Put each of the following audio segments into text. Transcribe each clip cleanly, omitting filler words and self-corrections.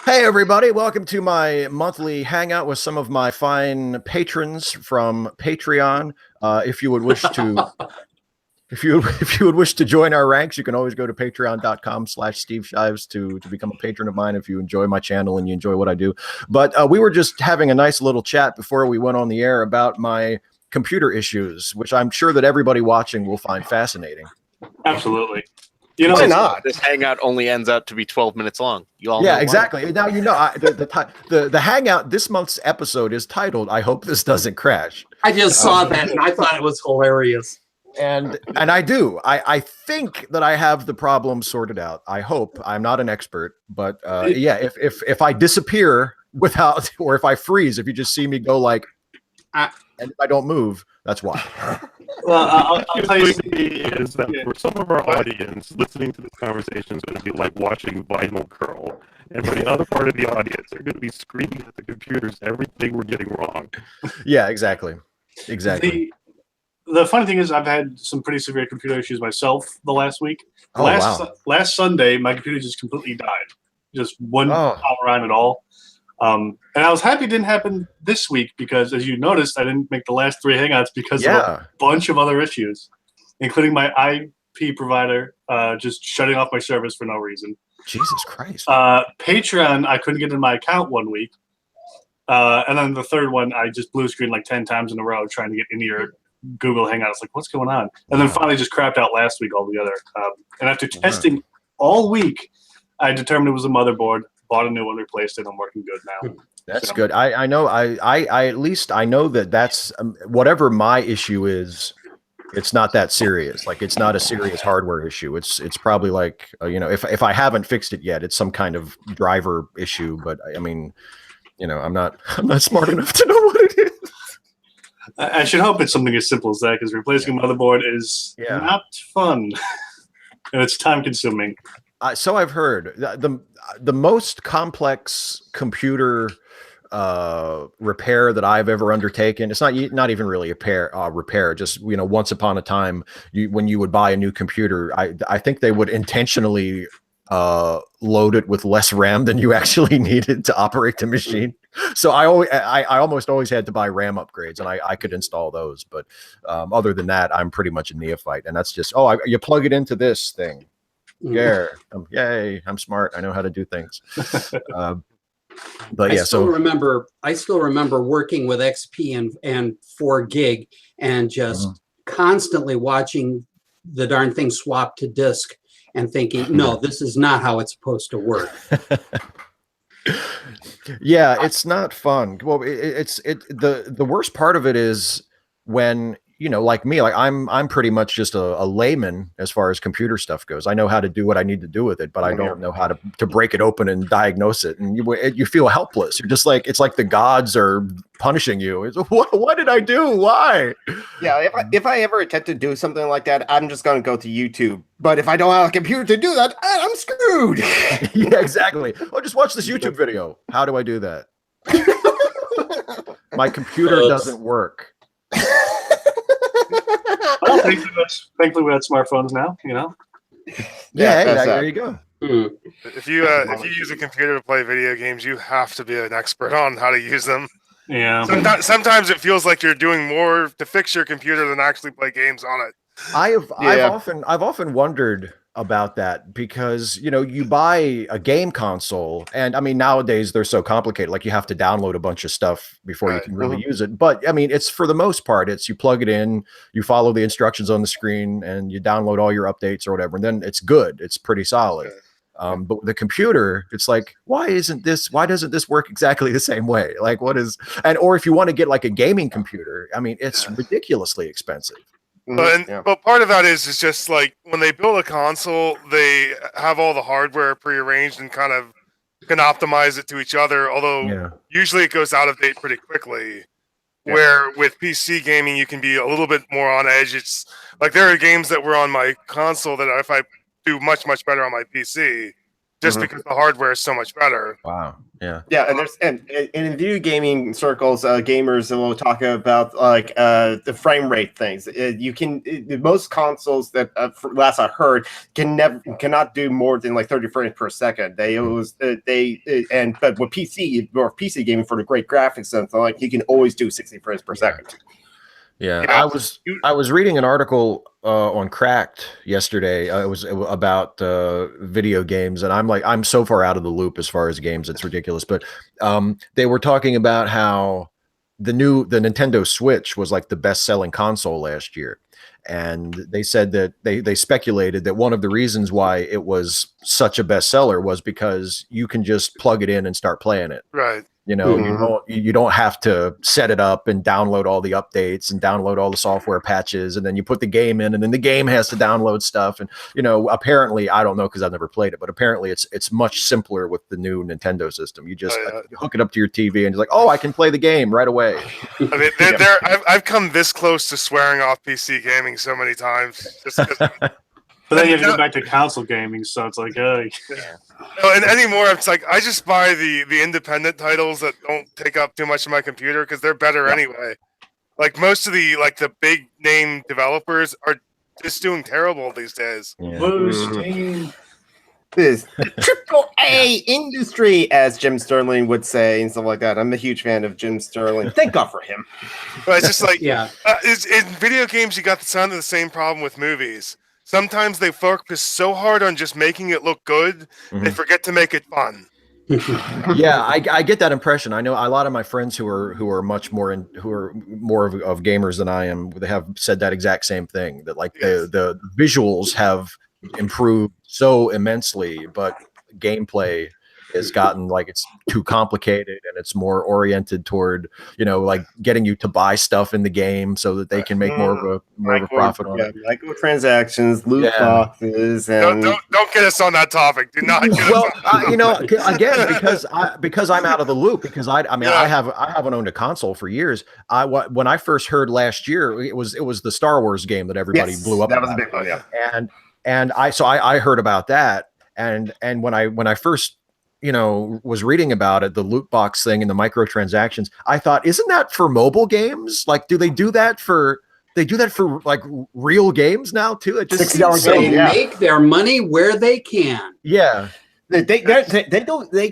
Hey everybody, welcome to my monthly hangout with some of my fine patrons from Patreon. If you would wish to if you would wish to join our ranks, you can always go to patreon.com/Steve Shives to become a patron of mine if you enjoy my channel and you enjoy what I do. But we were just having a nice little chat before we went on the air about my computer issues, which I'm sure that everybody watching will find fascinating. Absolutely. You know, Why not? This hangout only ends up to be 12 minutes long. You all know exactly. why. Now you know the hangout. This month's episode is titled "I hope this doesn't crash." I just saw that and I thought it was hilarious. And I do. I think that I have the problem sorted out. I hope. I'm not an expert, but yeah. If I disappear without, or if I freeze, if you just see me go like, and if I don't move, that's why. Well, I'll tell you is that for some of our audience, listening to this conversation is going to be like watching Vinyl Girl. And for the other part of the audience, they're going to be screaming at the computers everything we're getting wrong. Yeah, exactly. The funny thing is I've had some pretty severe computer issues myself the last week. Oh, Last Sunday, my computer just completely died. Just wouldn't power on at all. And I was happy it didn't happen this week because, as you noticed, I didn't make the last 3 hangouts because of a bunch of other issues, including my IP provider just shutting off my service for no reason. Jesus Christ. Patreon, I couldn't get in my account 1 week. And then the third one, I just blue screened like 10 times in a row trying to get into your Google Hangouts. Like, what's going on? And then finally just crapped out last week altogether. And after testing all week, I determined it was a motherboard. Bought a new one, replaced it. I'm working good now. That's good. I know. I at least I know that's whatever my issue is. It's not that serious. Like it's not a serious hardware issue. It's probably like if I haven't fixed it yet, it's some kind of driver issue. But I mean, I'm not smart enough to know what it is. I should hope it's something as simple as that, because replacing a motherboard is not fun and it's time consuming. So I've heard the most complex computer repair that I've ever undertaken. It's not even really a repair. Just once upon a time, when you would buy a new computer, I think they would intentionally load it with less RAM than you actually needed to operate the machine. So I almost always had to buy RAM upgrades, and I could install those. But other than that, I'm pretty much a neophyte, and that's just you plug it into this thing. Yeah, yay! I'm smart. I know how to do things. But yeah, I still remember working with XP and 4 gig and just constantly watching the darn thing swap to disk and thinking, no, this is not how it's supposed to work. Yeah, it's not fun. Well, the worst part of it is when like me, like I'm pretty much just a layman as far as computer stuff goes. I know how to do what I need to do with it, but I don't know how to break it open and diagnose it. And you feel helpless. You're just like, it's like the gods are punishing you. It's, what did I do? Why? Yeah, if I ever attempt to do something like that, I'm just going to go to YouTube. But if I don't have a computer to do that, I'm screwed. Yeah, exactly. Oh, just watch this YouTube video. How do I do that? My computer doesn't work. Well, thankfully we have smartphones now, Yeah, there you go. If you use a computer to play video games, you have to be an expert on how to use them. Yeah. Sometimes it feels like you're doing more to fix your computer than actually play games on it. I've often wondered about that, because you buy a game console, and I mean nowadays they're so complicated, like you have to download a bunch of stuff before you can really use it. But I mean, it's for the most part, it's you plug it in, you follow the instructions on the screen, and you download all your updates or whatever, and then it's good. It's pretty solid. But with the computer, it's like, why doesn't this work exactly the same way? Like, or if you want to get like a gaming computer, I mean, it's ridiculously expensive. But part of that is just like when they build a console, they have all the hardware prearranged and kind of can optimize it to each other. Although usually it goes out of date pretty quickly. Yeah. Where with PC gaming, you can be a little bit more on edge. It's like there are games that were on my console that if I do much better on my PC, just because the hardware is so much better. Wow. Yeah. Yeah, and there's and in video gaming circles, gamers will talk about like the frame rate things. You can most consoles that last I heard cannot do more than like 30 frames per second. But with PC gaming for the great graphics and so like you can always do 60 frames per second. Yeah, Yeah. I was reading an article on Cracked yesterday. It was about video games, and I'm so far out of the loop as far as games, it's ridiculous. But they were talking about how the Nintendo Switch was like the best-selling console last year, and they said that they speculated that one of the reasons why it was such a bestseller was because you can just plug it in and start playing it. Right. You know, you don't have to set it up and download all the updates and download all the software patches, and then you put the game in, and then the game has to download stuff. And apparently, I don't know because I've never played it, but apparently it's much simpler with the new Nintendo system. You just you hook it up to your TV, and you're like, oh, I can play the game right away. I mean, I've come this close to swearing off PC gaming so many times. Just but then you have to go back to console gaming, so it's like, and anymore, it's like I just buy the independent titles that don't take up too much of my computer because they're better anyway. Like most of the big name developers are just doing terrible these days. Yeah. This triple A industry, as Jim Sterling would say, and stuff like that. I'm a huge fan of Jim Sterling. Thank God for him. But it's just like, Yeah. In video games, you got the same problem with movies. Sometimes they focus so hard on just making it look good, they forget to make it fun. Yeah, I get that impression. I know a lot of my friends who are much more of gamers than I am. They have said that exact same thing. That like the visuals have improved so immensely, but gameplay has gotten like it's too complicated, and it's more oriented toward like getting you to buy stuff in the game so that they can make more of a profit on it. Microtransactions, loot boxes, and don't get us on that topic. Do not. Get Well, us on again, because I'm out of the loop. Because I haven't owned a console for years. When I first heard last year, it was the Star Wars game that everybody blew up. That was a big one, yeah. And I heard about that, and when I first was reading about it, the loot box thing and the microtransactions, I thought, isn't that for mobile games? Like, do they do that for like real games now too? It just $60 They game, make their money where they can. Yeah. They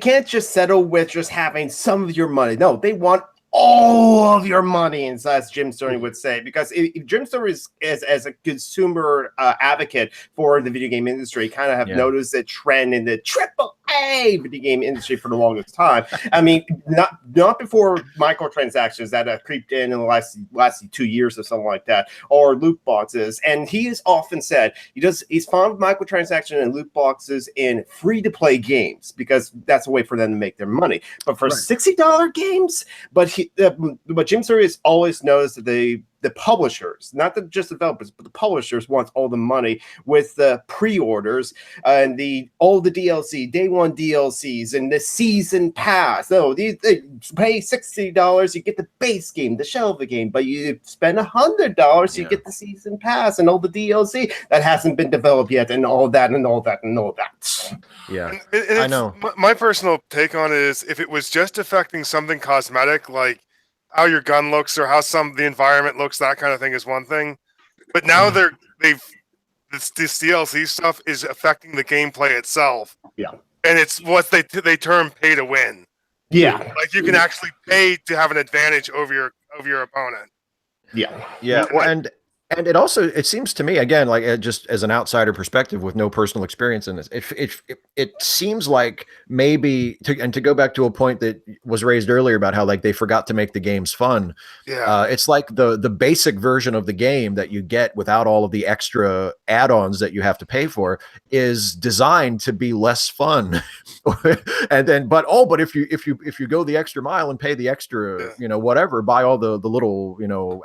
can't just settle with just having some of your money. No, they want all of your money, and as Jim Sterling would say, because if Jim Sterling is as a consumer advocate for the video game industry, kind of have noticed the trend in the AAA video game industry for the longest time. I mean, not before microtransactions that creeped in the last 2 years or something like that, or loot boxes. And he has often said he's fond of microtransactions and loot boxes in free to play games because that's a way for them to make their money. But for $60 games, but Jim Sterling has always noticed that the publishers, not just developers, but the publishers want all the money with the pre-orders and all the DLC, day one DLCs, and the season pass. So they pay $60, you get the base game, the shell of the game, but you spend $100, you get the season pass and all the DLC that hasn't been developed yet, and all that and all that and all that. Yeah, and I know. My personal take on it is, if it was just affecting something cosmetic, like how your gun looks or how the environment looks, that kind of thing is one thing. But now this DLC stuff is affecting the gameplay itself. Yeah. And it's what they term pay to win. Yeah. Like you can actually pay to have an advantage over your opponent. Yeah. Yeah. Well, and it seems to me, again, like just as an outsider perspective with no personal experience in this, it seems like maybe to go back to a point that was raised earlier about how like they forgot to make the games fun. Yeah. It's like the basic version of the game that you get without all of the extra add-ons that you have to pay for is designed to be less fun. but if you go the extra mile and pay the extra, whatever, buy all the little,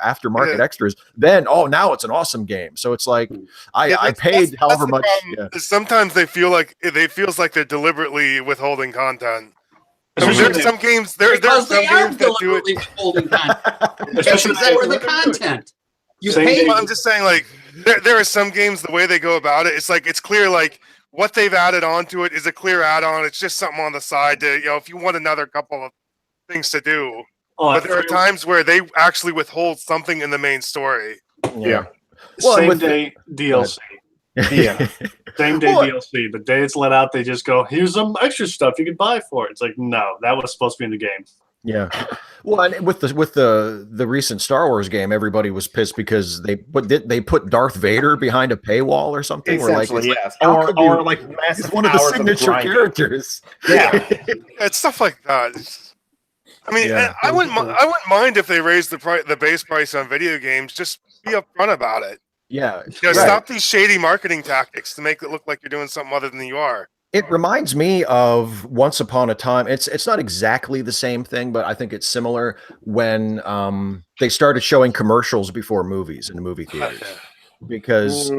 aftermarket extras, then now it's an awesome game. So it's like I paid however much. Sometimes it feels like they're deliberately withholding content. There's some games. There's some games that do it. Withholding content. Especially for the content. I'm just saying, like there are some games, the way they go about it, it's like it's clear, like what they've added onto it is a clear add-on. It's just something on the side to, if you want another couple of things to do. But there are times where they actually withhold something in the main story. Yeah. Well, Same with day DLC. Yeah. Same day DLC. The day it's let out, they just go, here's some extra stuff you can buy for it. It's like, no, that was supposed to be in the game. Yeah. Well, and with the recent Star Wars game, everybody was pissed because they put Darth Vader behind a paywall or something. Essentially, yes. Or like massive it's one of the hours signature grinding. characters. Yeah. It's stuff like that. I mean, I wouldn't mind if they raised the base price on video games. Just be upfront about it. Yeah. Stop these shady marketing tactics to make it look like you're doing something other than you are. It reminds me of Once Upon a Time. It's not exactly the same thing, but I think it's similar when they started showing commercials before movies in the movie theaters. Because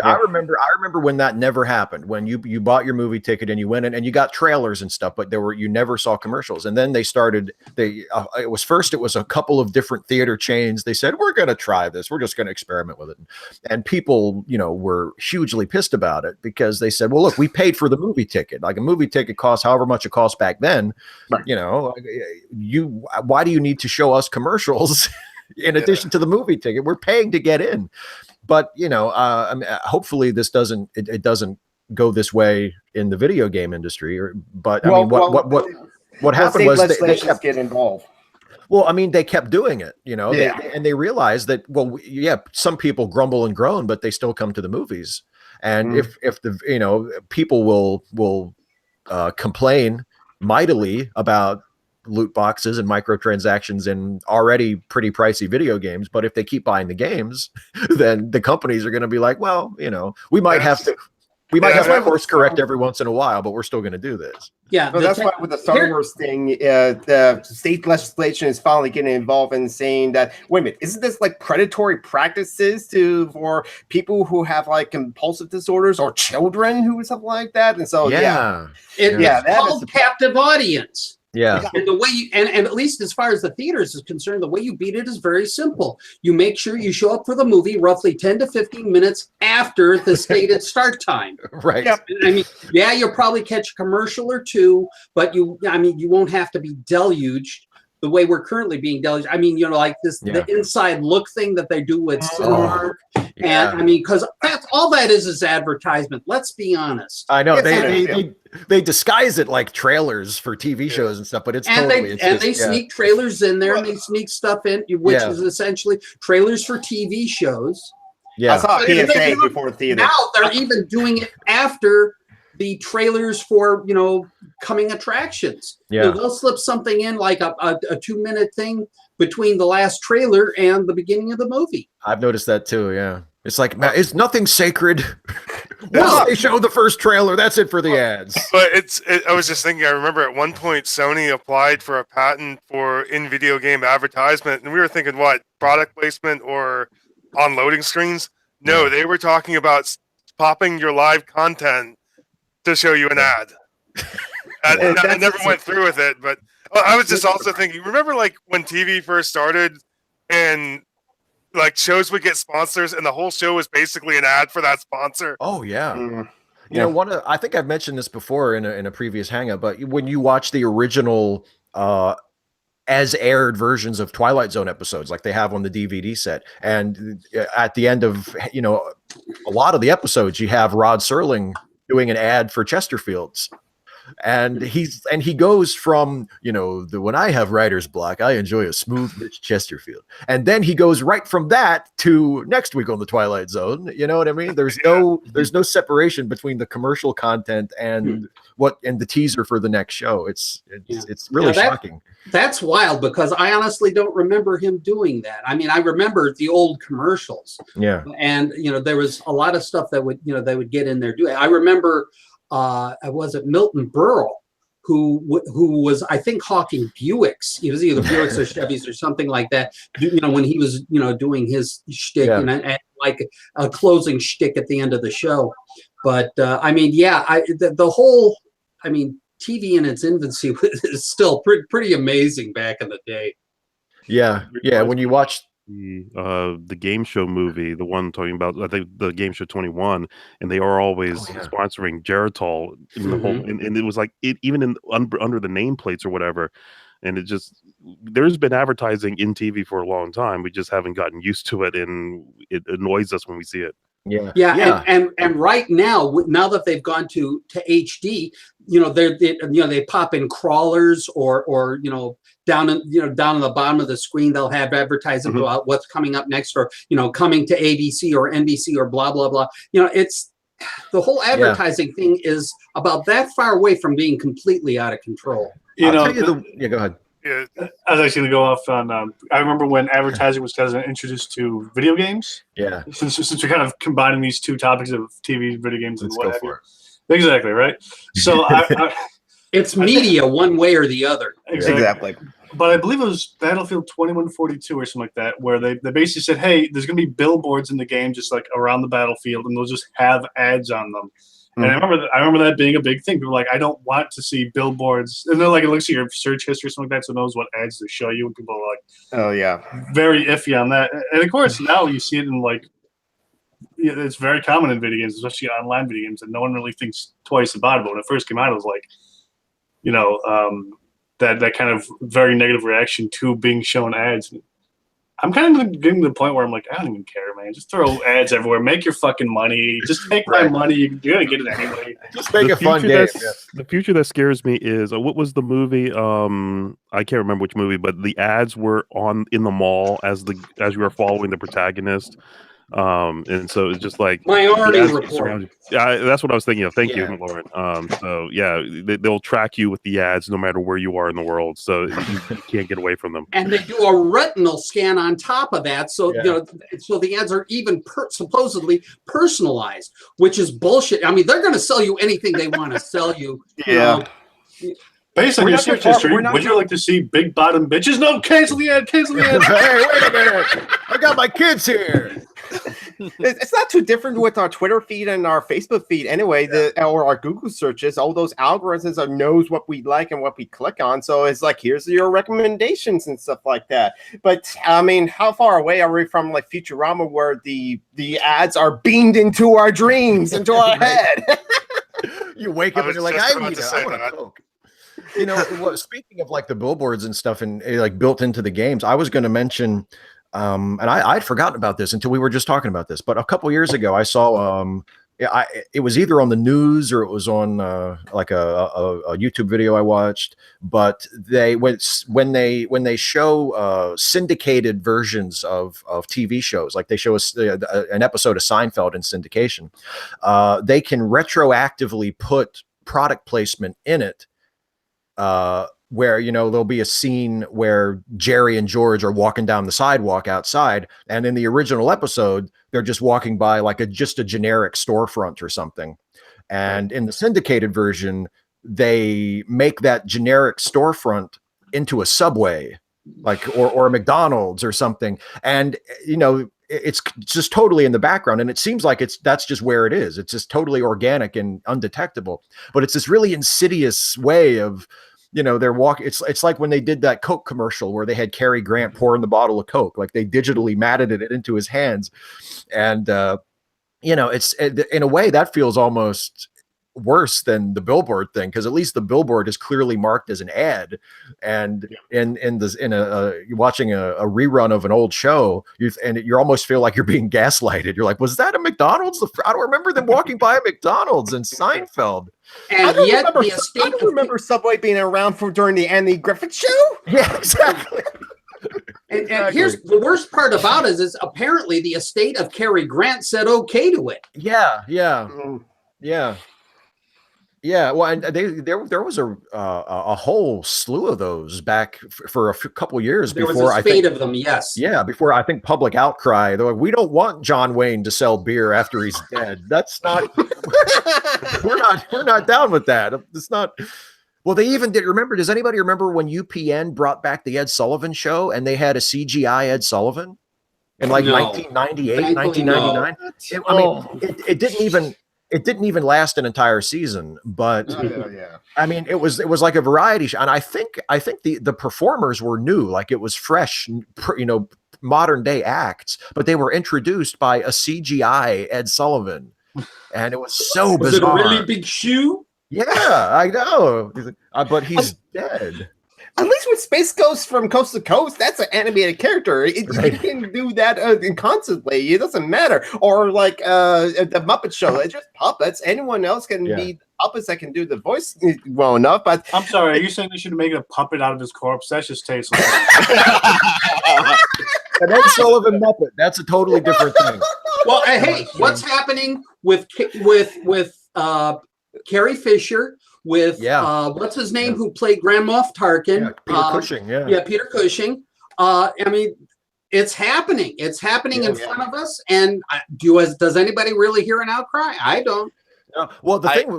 I remember when that never happened, when you bought your movie ticket and you went in and you got trailers and stuff, but you never saw commercials. And then it was a couple of different theater chains. They said, we're going to try this. We're just going to experiment with it. And people, were hugely pissed about it because they said, well, look, we paid for the movie ticket. Like a movie ticket costs however much it cost back then. Right. Why do you need to show us commercials in addition to the movie ticket? We're paying to get in. But I mean, hopefully this doesn't go this way in the video game industry. What happened was they kept get involved. Well, I mean, they kept doing it, and they realized that. Well, some people grumble and groan, but they still come to the movies. And if the people will complain mightily about loot boxes and microtransactions in already pretty pricey video games, but if they keep buying the games, then the companies are going to be like, well, we might have to course correct every once in a while, but we're still going to do this. Yeah, that's why with the Star Wars thing, the state legislation is finally getting involved in saying that, wait a minute, isn't this like predatory practices for people who have like compulsive disorders or children who something like that? And so it's called captive audience. Yeah. And the way and at least as far as the theaters is concerned, the way you beat it is very simple. You make sure you show up for the movie roughly 10 to 15 minutes after the stated start time. Right. Yep. I mean, you'll probably catch a commercial or two, but you won't have to be deluged the way we're currently being deluged. I mean, like the inside look thing that they do with Cinemark. And I mean, because that's all that is advertisement. Let's be honest. I know they disguise it like trailers for TV shows and stuff, but it's they sneak trailers in there and they sneak stuff in, which is essentially trailers for TV shows. Yeah, I saw PSA before theater. Now they're even doing it after the trailers for coming attractions. Yeah, they'll slip something in like a 2-minute thing between the last trailer and the beginning of the movie. I've noticed that too. Yeah. It's like, it's nothing sacred. Once they show the first trailer, that's it for the ads. But I was just thinking, I remember at one point Sony applied for a patent for in-video game advertisement, and we were thinking, what, product placement or on loading screens? No, they were talking about popping your live content to show you an ad. I never went through with it, but I was just also thinking, remember like when TV first started and like shows would get sponsors and the whole show was basically an ad for that sponsor? Oh yeah. I think I've mentioned this before in a previous Hangout, but when you watch the original as aired versions of Twilight Zone episodes, like they have on the DVD set, and at the end of a lot of the episodes, you have Rod Serling doing an ad for Chesterfield's. And he goes from, when I have writer's block, I enjoy a smooth Mitch Chesterfield. And then he goes right from that to next week on the Twilight Zone. You know what I mean? There's no separation between the commercial content and the teaser for the next show. It's really shocking. That's wild because I honestly don't remember him doing that. I mean, I remember the old commercials. Yeah. And, there was a lot of stuff that they would get in there doing. I remember was it Milton Berle who was, I think, hawking Buicks. He was either Buicks or Chevys or something like that. When he was doing his shtick and like a closing shtick at the end of the show. But the whole TV in its infancy is still pretty amazing back in the day. Yeah. When you watch the game show movie, the one talking about I think the game show 21, and they are always sponsoring Geritol in the whole, and it was like even in under the nameplates or whatever, and it just there's been advertising in TV for a long time. We just haven't gotten used to it, and it annoys us when we see it. Yeah. And right now that they've gone to HD, they pop in crawlers or down in the bottom of the screen they'll have advertising about what's coming up next, or coming to ABC or NBC or blah blah blah. It's the whole advertising thing is about that far away from being completely out of control. Go ahead. Yeah, I was actually going to go off on. I remember when advertising was kind of introduced to video games. Yeah. Since we're kind of combining these two topics of TV, video games, and what have you. Exactly right. So it's media one way or the other. Exactly. But I believe it was Battlefield 2142 or something like that, where they basically said, "Hey, there's going to be billboards in the game, just like around the battlefield, and they'll just have ads on them." And I remember that being a big thing. People were like, I don't want to see billboards. And then like it looks at your search history or something like that, so it knows what ads to show you. And people are like, oh yeah, very iffy on that. And of course now you see it in like, it's very common in video games, especially online video games, and no one really thinks twice about it. But when it first came out, it was like, that kind of very negative reaction to being shown ads. I'm kind of getting to the point where I'm like, I don't even care, man. Just throw ads everywhere. Make your fucking money. Just take my money. You're going to get it anyway. Just make a fun game. The future that scares me is, what was the movie? I can't remember which movie, but the ads were in the mall as you were following the protagonist. And so it's just like Minority Report. Yeah, that's what I was thinking of. Thank you, Lauren. So yeah, they'll track you with the ads no matter where you are in the world, so you can't get away from them. And they do a retinal scan on top of that, so so the ads are even supposedly personalized, which is bullshit. I mean, they're going to sell you anything they want to sell you. Based on your search history, would you like to see big bottom bitches? No, cancel the ad. Cancel the ad. Hey, wait a minute! I got my kids here. It's not too different with our Twitter feed and our Facebook feed anyway, or our Google searches. All those algorithms knows what we like and what we click on. So it's like, here's your recommendations and stuff like that. But I mean, how far away are we from like Futurama, where the ads are beamed into our dreams, into our head? You wake up and you're like, I want a Coke. Speaking of like the billboards and stuff and like built into the games, I was going to mention, and I'd forgotten about this until we were just talking about this, but a couple years ago I saw, it was either on the news or it was on like a YouTube video I watched, but when they show syndicated versions of TV shows, like they show us an episode of Seinfeld in syndication, they can retroactively put product placement in it. Where there'll be a scene where Jerry and George are walking down the sidewalk outside, and in the original episode they're just walking by like just a generic storefront or something, and in the syndicated version they make that generic storefront into a Subway, like or a McDonald's or something, and it's just totally in the background, and it seems like that's just where it is. It's just totally organic and undetectable, but it's this really insidious way of they're walking. It's like when they did that Coke commercial where they had Cary Grant pouring the bottle of Coke, like they digitally matted it into his hands. And, it's in a way that feels almost worse than the billboard thing, because at least the billboard is clearly marked as an ad, and you're watching a rerun of an old show, you almost feel like you're being gaslighted. You're like, was that a McDonald's? I don't remember them walking by a McDonald's in Seinfeld. And I don't remember Subway being around during the Andy Griffith Show. Yeah, exactly. And here's the worst part about it is apparently the estate of Cary Grant said okay to it. Yeah. Well, and there was a whole slew of those back for a couple years before. There was a spate of them, yes. Yeah, before I think public outcry. They're like, we don't want John Wayne to sell beer after he's dead. That's not. we're not down with that. It's not. Well, they even did. Remember? Does anybody remember when UPN brought back the Ed Sullivan Show and they had a CGI Ed Sullivan in like 1998, 1999? It didn't even. It didn't even last an entire season, but I mean, it was like a variety show, and I think the performers were new, like it was fresh, modern day acts, but they were introduced by a CGI Ed Sullivan, and it was so Was it a bizarre. really big shoe? Yeah, I know, but he's dead. At least with Space Ghost from Coast to Coast, that's an animated character. Right. You can do that constantly. It doesn't matter. Or like the Muppet Show, it's just puppets. Anyone else can be puppets that can do the voice well enough. But I'm sorry, are you saying they should make a puppet out of his corpse? That's just tasteless. An Ed Sullivan Muppet, that's a totally different thing. Well, hey, what's happening with Carrie Fisher? With what's his name who played Grand Moff Tarkin? Peter Cushing. Peter Cushing. I mean, it's happening. It's happening in front of us. And does anybody really hear an outcry? I don't. Well, the thing.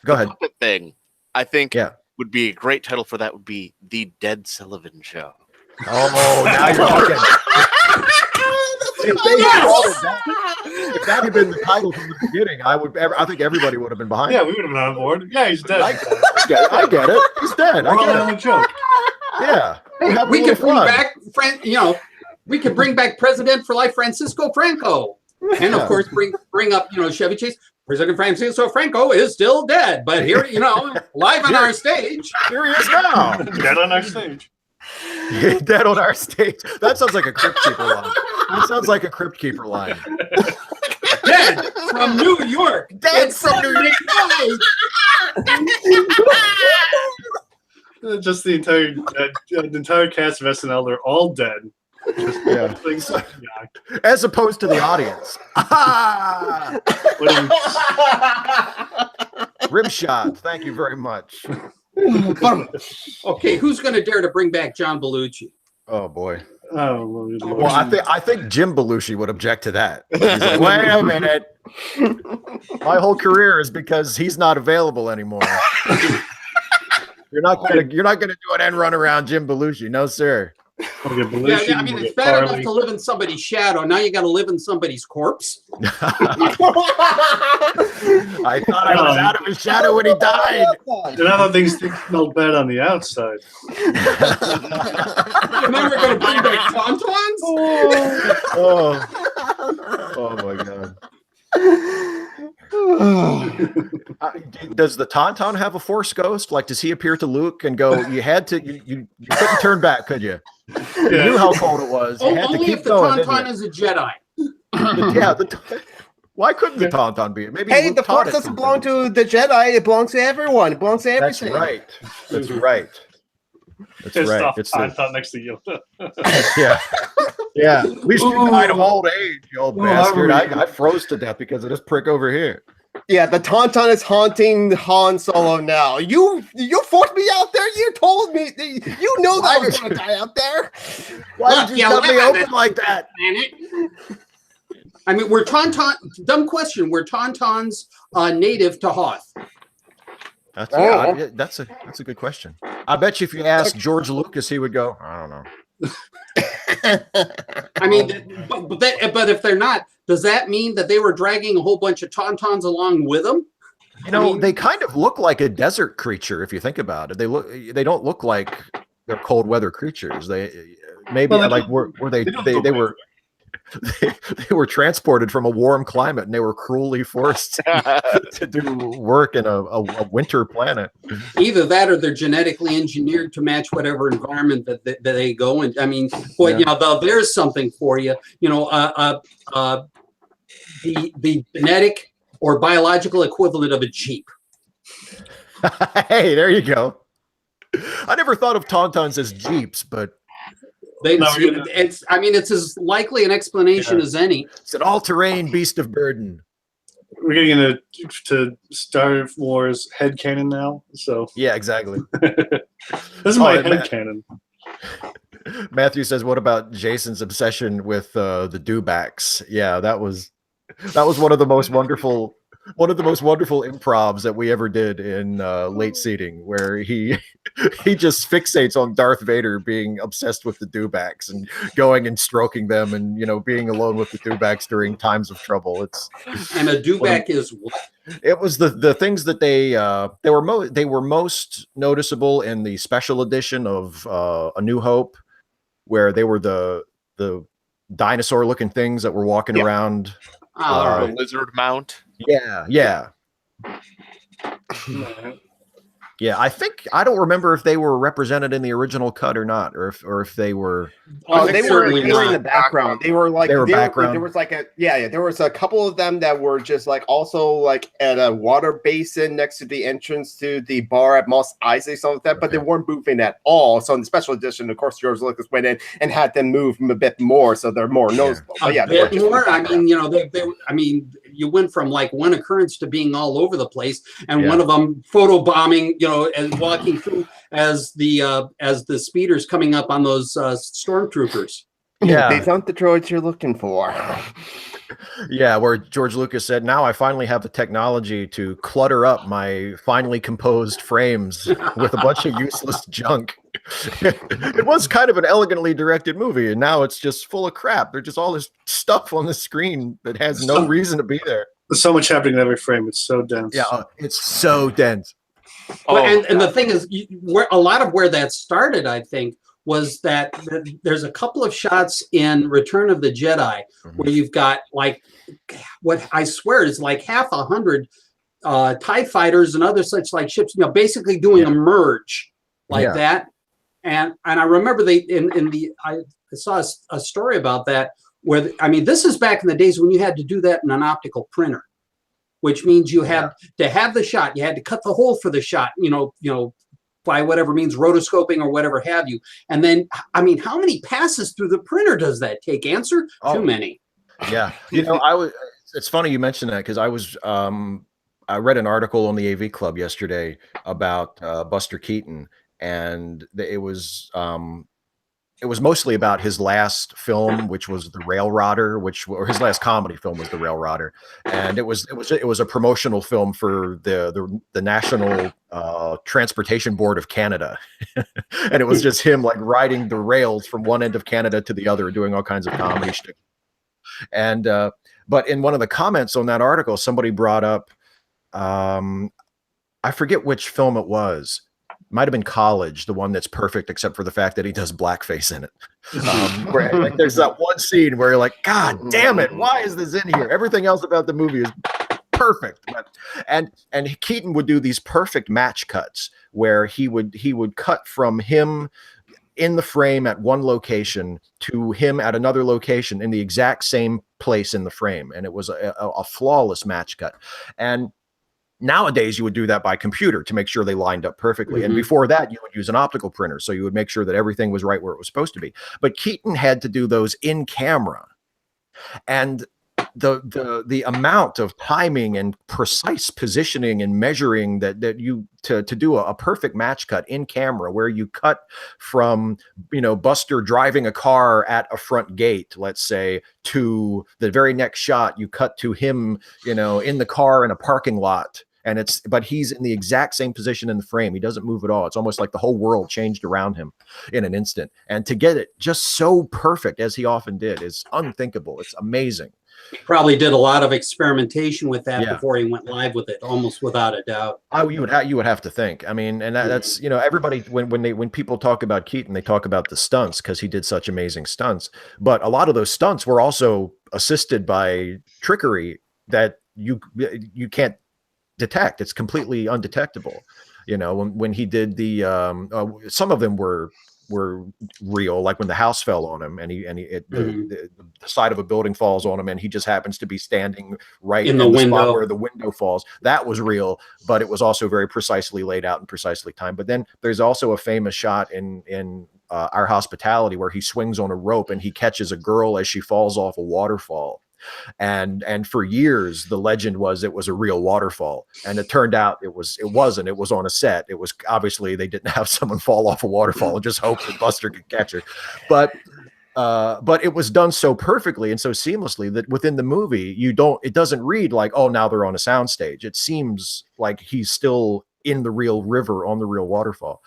Go ahead. Puppet thing, I think, would be a great title for that. Would be The Dead Sullivan Show. Oh, now you're talking. If that had been the title from the beginning, I think everybody would have been behind. Yeah, we would have been on board. Yeah, he's dead. I get it. He's dead. We're all having a joke. Yeah, we could bring back we could bring back President for Life Francisco Franco, and of course bring up Chevy Chase. President Francisco Franco is still dead, but here live on our stage. Here he is now, dead on our stage. Dead on our stage. That sounds like a Crypt Keeper line. Dead from New York. Dead from New York. Just the entire cast of SNL, they're all dead. As opposed to the audience. Rim shot. Thank you very much. Okay, who's going to dare to bring back John Belushi? Oh boy. Oh, well, I think Jim Belushi would object to that. He's like, wait a minute. My whole career is because he's not available anymore. You're not gonna do an end run around Jim Belushi, no sir. Belushi, I mean, it's bad enough to live in somebody's shadow. Now you got to live in somebody's corpse. I thought I was out of his shadow when he died. And I thought things smelled bad on the outside. And then we're going to bring back tauntauns? Oh my god. Does the Tauntaun have a Force ghost? Like, does he appear to Luke and go, you couldn't turn back, could you? You knew how cold it was. You had to keep if the going, Tauntaun is a Jedi. Why couldn't the Tauntaun be? Maybe hey, Luke the Force doesn't belong to the Jedi. It belongs to everyone. It belongs to everything. That's right. It's I thought next to you. Yeah. At least you died of old age, you old bastard. I froze to death because of this prick over here. Yeah, the Tauntaun is haunting Han Solo now. You forced me out there. You told me. You know that I was going to die out there. Why did you cut me open like that? I mean, we're Tauntaun. Dumb question. We're Tauntauns native to Hoth? That's a good question. I bet you if you asked George Lucas, he would go, I don't know. I mean, but if they're not, does that mean that they were dragging a whole bunch of Tauntauns along with them? They kind of look like a desert creature if you think about it. They don't look like they're cold weather creatures. They were transported from a warm climate and they were cruelly forced to do work in a winter planet. Either that or they're genetically engineered to match whatever environment that they go in. I mean, there's something for you. The genetic or biological equivalent of a Jeep. Hey, there you go. I never thought of Tauntauns as Jeeps, but it's as likely an explanation as any. It's an all-terrain beast of burden. We're getting into Star Wars headcanon now. So yeah, exactly. This is my headcanon. Matthew says, "What about Jason's obsession with the dewbacks?" Yeah, that was one of the most wonderful improvs that we ever did in late seating, where he just fixates on Darth Vader being obsessed with the dewbacks and going and stroking them and being alone with the dewbacks during times of trouble. And a dewback is what? It was the things that they were most noticeable in the special edition of A New Hope, where they were the dinosaur looking things that were walking around. The lizard mount. Yeah. Yeah, I don't remember if they were represented in the original cut or not, or if they were. They were in the background. They were like background. There was like there was a couple of them that were just like also like at a water basin next to the entrance to the bar at Moss Eisley, something like that. But they weren't moving at all. So in the special edition, of course, George Lucas went in and had them move a bit more, so they're more noticeable. But a bit more. I mean, you went from like one occurrence to being all over the place, and one of them photobombing, and walking through as the speeders coming up on those stormtroopers. Yeah, these aren't the droids you're looking for. Yeah, where George Lucas said, "Now I finally have the technology to clutter up my finely composed frames with a bunch of useless junk." It was kind of an elegantly directed movie, and now it's just full of crap. There's just all this stuff on the screen that has no reason to be there. There's so much happening in every frame. It's so dense. Yeah, it's so dense. And the thing is, a lot of where that started, I think, was that there's a couple of shots in Return of the Jedi where you've got like what I swear is like 100 TIE fighters and other such like ships, basically doing a merge like that. And I remember I saw a story about that where this is back in the days when you had to do that in an optical printer, which means you had to have the shot, you had to cut the hole for the shot, by whatever means, rotoscoping or whatever have you. And then, how many passes through the printer does that take? Answer: too many. Yeah. It's funny you mentioned that because I read an article on the AV Club yesterday about Buster Keaton, and it was mostly about his last film, which was The Rail Rodder, or his last comedy film was The Rail Rodder, and it was a promotional film for the National Transportation Board of Canada, and it was just him like riding the rails from one end of Canada to the other, doing all kinds of comedy shtick. And but in one of the comments on that article, somebody brought up, I forget which film it was. Might have been College, the one that's perfect except for the fact that he does blackface in it. Where like there's that one scene where you're like, God damn it, why is this in here? Everything else about the movie is perfect. And Keaton would do these perfect match cuts where he would cut from him in the frame at one location to him at another location in the exact same place in the frame, and it was a flawless match cut. And nowadays, you would do that by computer to make sure they lined up perfectly. And before that, you would use an optical printer. So you would make sure that everything was right where it was supposed to be. But Keaton had to do those in camera. And the amount of timing and precise positioning and measuring that you to do a perfect match cut in camera, where you cut from Buster driving a car at a front gate, let's say, to the very next shot you cut to him in the car in a parking lot, but he's in the exact same position in the frame. He doesn't move at all. It's almost like the whole world changed around him in an instant, and to get it just so perfect as he often did is unthinkable. It's amazing. He probably did a lot of experimentation with that before he went live with it, almost without a doubt. Oh, you would have to think. I mean, and that's everybody when people talk about Keaton, they talk about the stunts because he did such amazing stunts. But a lot of those stunts were also assisted by trickery that you can't detect. It's completely undetectable. When he did the some of them were real, like when the house fell on him and the side of a building falls on him and he just happens to be standing right in the window spot where the window falls. That was real, but it was also very precisely laid out and precisely timed. But then there's also a famous shot in Our Hospitality where he swings on a rope and he catches a girl as she falls off a waterfall. And for years the legend was it was a real waterfall, and it turned out it wasn't. It was on a set. It was obviously they didn't have someone fall off a waterfall and just hope that Buster could catch her, but it was done so perfectly and so seamlessly that within the movie it doesn't read like, oh, now they're on a soundstage. It seems like he's still in the real river on the real waterfall.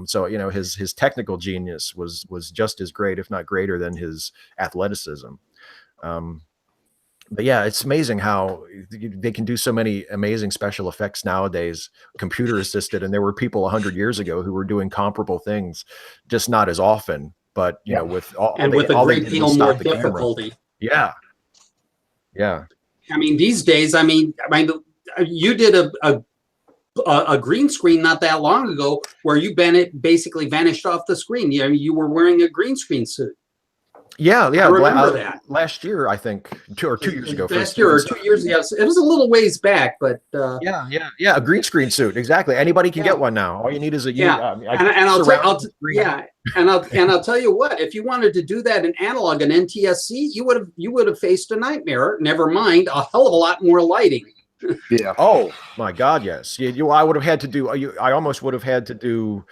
So his technical genius was just as great, if not greater, than his athleticism. But yeah, it's amazing how they can do so many amazing special effects nowadays, computer assisted. And there were people 100 years ago who were doing comparable things, just not as often. but you know, with all and with a great deal more difficulty. Yeah. I mean, these days, you did a green screen not that long ago where you basically vanished off the screen. You were wearing a green screen suit. Yeah. I remember that. Last year, I think, 2 years ago. Last year or 2 years ago. It was a little ways back, but yeah, a green screen suit. Exactly. Anybody can get one now. All you need is a I'll tell you what. If you wanted to do that in analog and NTSC, you would have faced a nightmare. Never mind a hell of a lot more lighting. Yeah. Oh my God, yes. I would have had to do. I almost would have had to do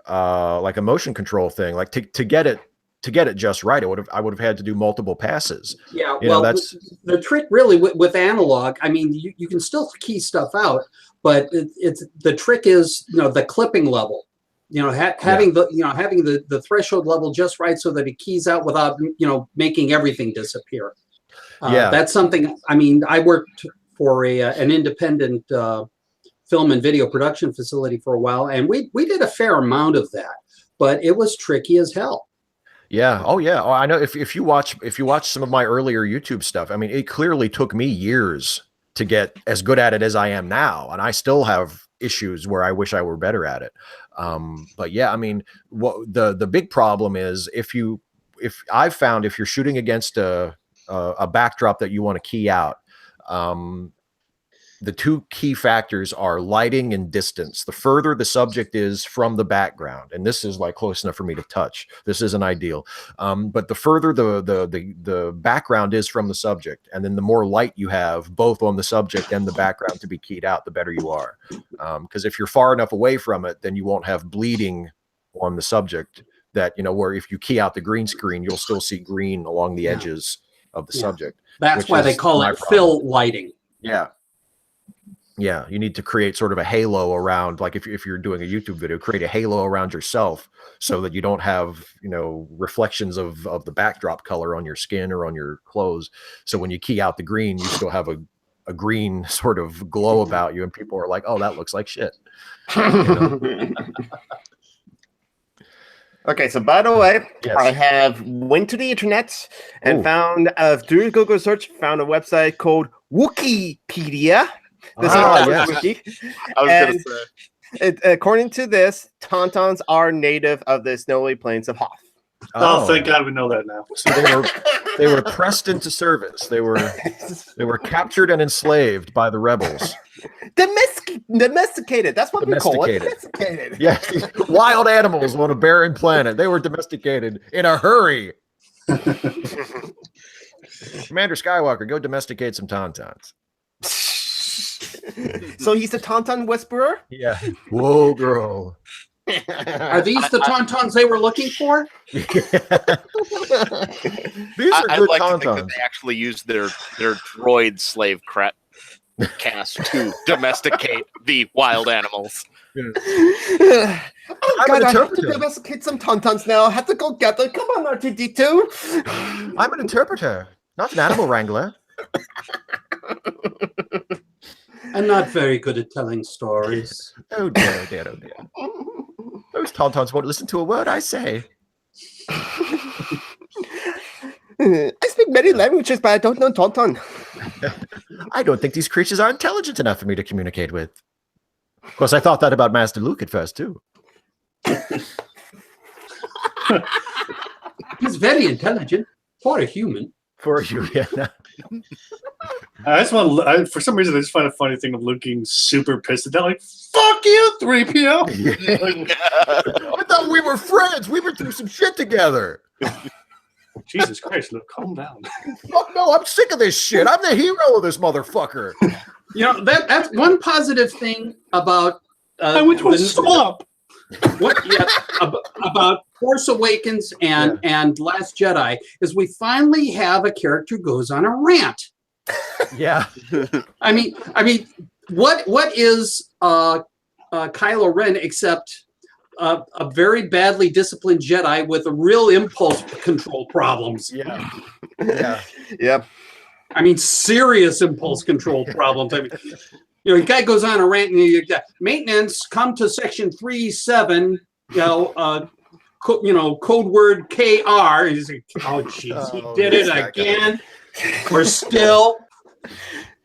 like a motion control thing, like to get it just right. I would have had to do multiple passes. Yeah. That's the trick really with analog. I mean, you can still key stuff out, but it's the trick is the clipping level. Having the threshold level just right so that it keys out without making everything disappear. That's something. I mean, I worked for an independent film and video production facility for a while, and we did a fair amount of that, but it was tricky as hell. Yeah. Oh yeah. Oh, I know. If you watch some of my earlier YouTube stuff, I mean, it clearly took me years to get as good at it as I am now, and I still have issues where I wish I were better at it. But yeah, I mean, what the big problem is if I've found if you're shooting against a backdrop that you want to key out, the two key factors are lighting and distance. The further the subject is from the background, and this is like close enough for me to touch. This isn't ideal, but the further the background is from the subject, and then the more light you have both on the subject and the background to be keyed out, the better you are. Because if you're far enough away from it, then you won't have bleeding on the subject. That where if you key out the green screen, you'll still see green along the edges of the subject. That's why they call it fill lighting. Yeah, you need to create sort of a halo around, like if you're doing a YouTube video, create a halo around yourself so that you don't have, reflections of the backdrop color on your skin or on your clothes. So when you key out the green, you still have a green sort of glow about you, and people are like, oh, that looks like shit. Okay, so by the way, yes. I went to the internet and found through Google search, found a website called Wikipedia. This yes. Wiki. I was going to say. According to this, tauntauns are native of the snowy plains of Hoth. Oh, thank God we know that now. So they were pressed into service. They were captured and enslaved by the rebels. Domesticated. That's what we call it. Domesticated. Yeah, wild animals on a barren planet. They were domesticated in a hurry. Commander Skywalker, go domesticate some tauntauns. So he's a tauntaun whisperer? Yeah. Whoa, girl. Are these the tauntauns they were looking for? These are I'd good like tauntauns. to think that they actually used their droid slave cast to domesticate the wild animals. Oh God, I have to domesticate some tauntauns now. I have to go get them. Come on, R2-D2. I'm an interpreter, not an animal wrangler. I'm not very good at telling stories. Oh dear, oh dear, oh dear. Those tauntauns won't listen to a word I say. I speak many languages, but I don't know tauntaun. I don't think these creatures are intelligent enough for me to communicate with. Of course, I thought that about Master Luke at first, too. He's very intelligent for a human. For you, yeah. I just want. For some reason, I just find a funny thing of Luke getting super pissed at that. Like, fuck you, 3PO. I thought we were friends. We were through some shit together. Jesus Christ, Luke, calm down. Fuck no, I'm sick of this shit. I'm the hero of this motherfucker. That's one positive thing about. I went to a swamp. About Force Awakens and Last Jedi is we finally have a character who goes on a rant. Yeah. I mean, what is Kylo Ren except a very badly disciplined Jedi with a real impulse control problems? Yeah. Yeah. Yep. I mean, serious impulse control problems. I mean, the guy goes on a rant and maintenance, come to section 3.7, code word KR. He's like, oh, jeez, he did it again. We're still.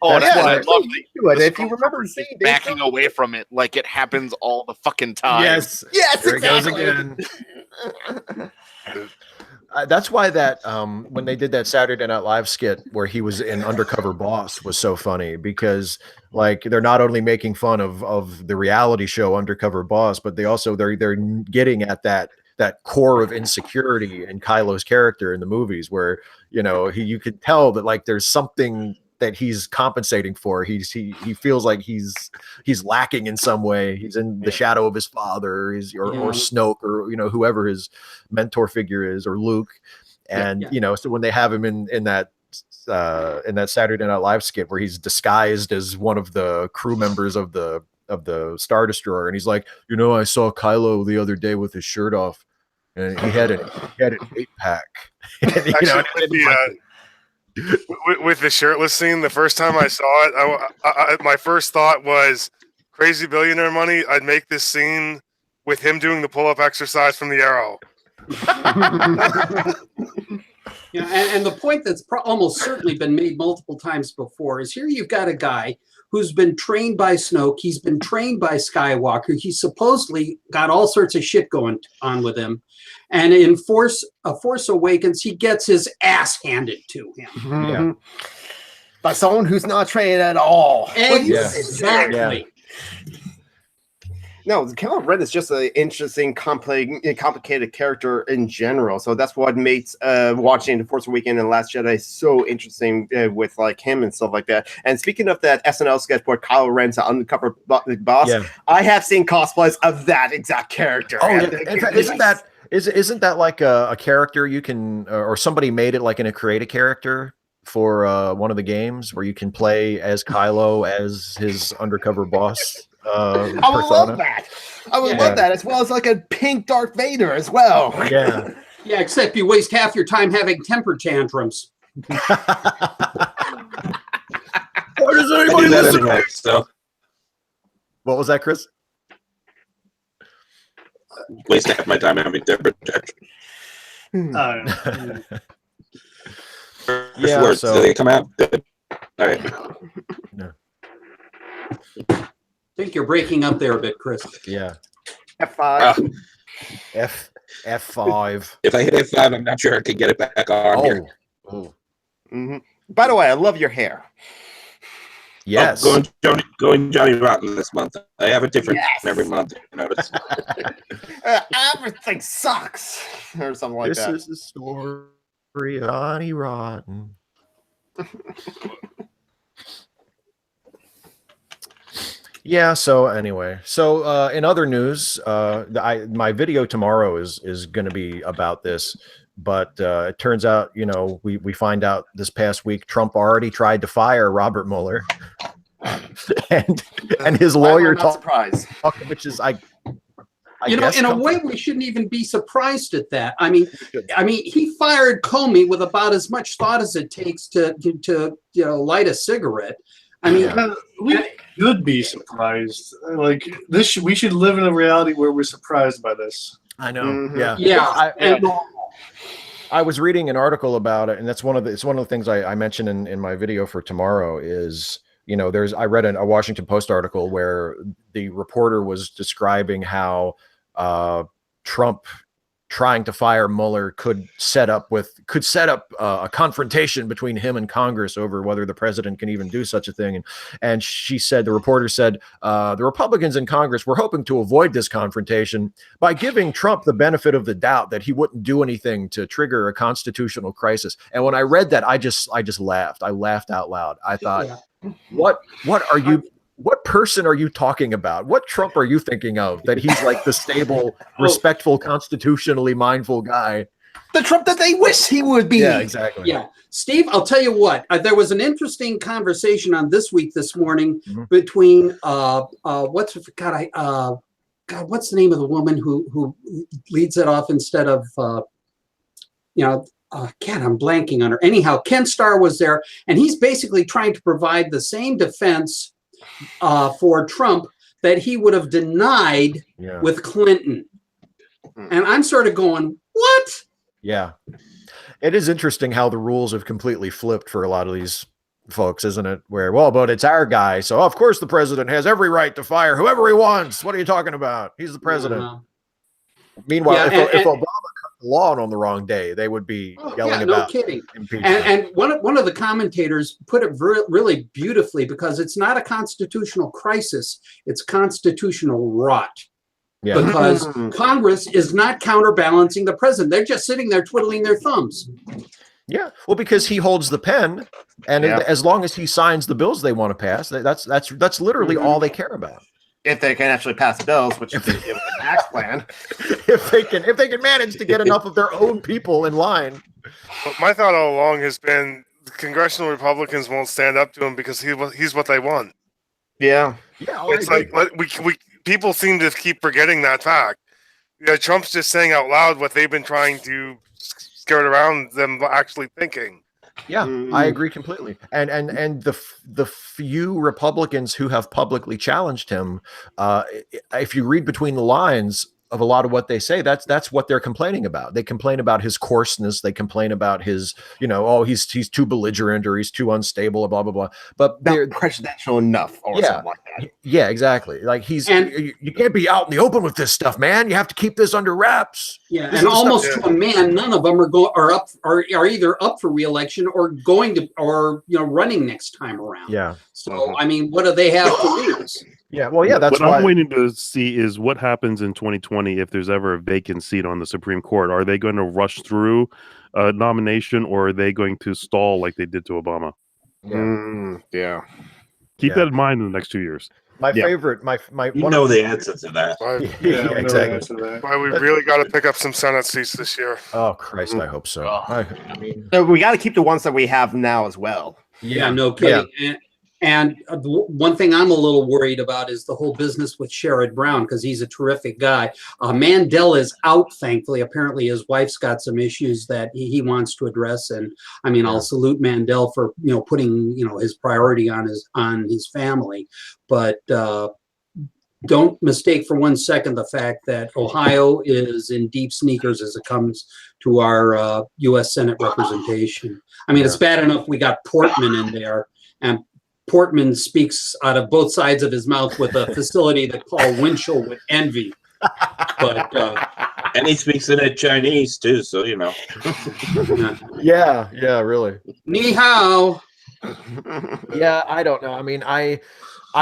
Oh, that's why I love the if you remember the scene, backing away from it like it happens all the fucking time. Yes, Here exactly. It goes again. That's why that when they did that Saturday Night Live skit where he was an undercover boss was so funny, because like they're not only making fun of the reality show Undercover Boss, but they're getting at that core of insecurity in Kylo's character in the movies, where you could tell that like there's something that he's compensating for. He feels like he's lacking in some way. He's in the shadow of his father, or Snoke, or whoever his mentor figure is, or Luke. And so when they have him in that Saturday Night Live skit where he's disguised as one of the crew members of the Star Destroyer, and he's like, I saw Kylo the other day with his shirt off, and he had an 8-pack. With the shirtless scene, the first time I saw it, my first thought was crazy billionaire money. I'd make this scene with him doing the pull-up exercise from the Arrow. And the point that's almost certainly been made multiple times before is here you've got a guy who's been trained by Snoke. He's been trained by Skywalker. He's supposedly got all sorts of shit going on with him. And in Force Awakens, he gets his ass handed to him. Mm-hmm. By someone who's not trained at all. Exactly. Yeah. No, Kylo Ren is just an interesting, complicated character in general. So that's what makes watching The Force Awakens and Last Jedi so interesting with like him and stuff like that. And speaking of that SNL sketch where Kylo Ren's an undercover boss, I have seen cosplays of that exact character. Oh, in fact, isn't that like a character you can, or somebody made it like in a create a character for one of the games where you can play as Kylo as his undercover boss? I would love that. I would love that, as well as like a pink Darth Vader as well. Yeah. Yeah, except you waste half your time having temper tantrums. Why does anybody listen to me? So. What was that, Chris? Waste half my time having temper tantrums. Yeah, so they come out. Good. All right. No. I think you're breaking up there a bit, Chris. Yeah. F5. F5. If I hit F5, I'm not sure I can get it back on here. Oh. Mm-hmm. By the way, I love your hair. Yes. Going Johnny Rotten this month. I have a different every month. You notice? Everything sucks, or something like that. This is the story of Johnny Rotten. Yeah. So anyway, in other news, my video tomorrow is going to be about this, but it turns out, we find out this past week Trump already tried to fire Robert Mueller, and his lawyer surprised, which is I in a way we shouldn't even be surprised at that. I mean, he fired Comey with about as much thought as it takes to light a cigarette. I mean, we should be surprised. Like this, we should live in a reality where we're surprised by this. I know. Mm-hmm. Yeah. I was reading an article about it, and that's one of the things I mentioned in my video for tomorrow is, I read a Washington Post article where the reporter was describing how Trump trying to fire Mueller could set up a confrontation between him and Congress over whether the president can even do such a thing. And the reporter said, the Republicans in Congress were hoping to avoid this confrontation by giving Trump the benefit of the doubt that he wouldn't do anything to trigger a constitutional crisis. And when I read that, I just laughed. I laughed out loud. I thought, what person are you talking about? What Trump are you thinking of? That he's like the stable, respectful, constitutionally mindful guy. The Trump that they wish he would be. Yeah, exactly. Yeah. Steve, I'll tell you what, there was an interesting conversation on This Morning between what's the name of the woman who leads it off instead of I'm blanking on her. Anyhow, Ken Starr was there, and he's basically trying to provide the same defense for Trump that he would have denied with Clinton. And I'm sort of going, what? Yeah. It is interesting how the rules have completely flipped for a lot of these folks, isn't it? Where, well, but it's our guy. So, of course, the president has every right to fire whoever he wants. What are you talking about? He's the president. Meanwhile, if Obama cut the law on the wrong day, they would be yelling about kidding. impeachment. And one of the commentators put it really beautifully, because it's not a constitutional crisis, it's constitutional rot. Yeah. Because Congress is not counterbalancing the president. They're just sitting there twiddling their thumbs. Yeah, well, because he holds the pen, and as long as he signs the bills they want to pass, that's literally all they care about. If they can actually pass bills, which is the tax plan, if they can manage to get enough of their own people in line. But my thought all along has been the congressional Republicans won't stand up to him because he's what they want. Yeah, It's like we people seem to keep forgetting that fact. Yeah, Trump's just saying out loud what they've been trying to skirt around them actually thinking. Yeah, I agree completely. And the few Republicans who have publicly challenged him, if you read between the lines of a lot of what they say, that's what they're complaining about. They complain about his coarseness. They complain about his, he's too belligerent or he's too unstable, blah blah blah. But they're presidential enough, or something like that. Yeah, exactly. Like you can't be out in the open with this stuff, man. You have to keep this under wraps. Yeah, and almost to a man, none of them are either up for re-election or going to running next time around. Yeah. So I mean, what do they have to lose? Yeah, well, yeah, that's what I'm waiting to see is what happens in 2020 if there's ever a vacant seat on the Supreme Court. Are they going to rush through a nomination, or are they going to stall like they did to Obama? Yeah. Keep that in mind in the next 2 years. My favorite, the answer to that. Exactly. Why we really got to pick up some Senate seats this year. Oh Christ, I hope so. I mean, so we got to keep the ones that we have now as well. Yeah, no kidding. Yeah. And one thing I'm a little worried about is the whole business with Sherrod Brown, because he's a terrific guy. Mandel is out, thankfully. Apparently, his wife's got some issues that he wants to address, and I mean, I'll salute Mandel for putting his priority on his family, but don't mistake for 1 second the fact that Ohio is in deep sneakers as it comes to our U.S. Senate representation. I mean, it's bad enough we got Portman in there, and Portman speaks out of both sides of his mouth with a facility that Paul Winchell would envy. But and he speaks in it Chinese too, so Yeah, really. Ni hao. Yeah, I don't know. I mean, I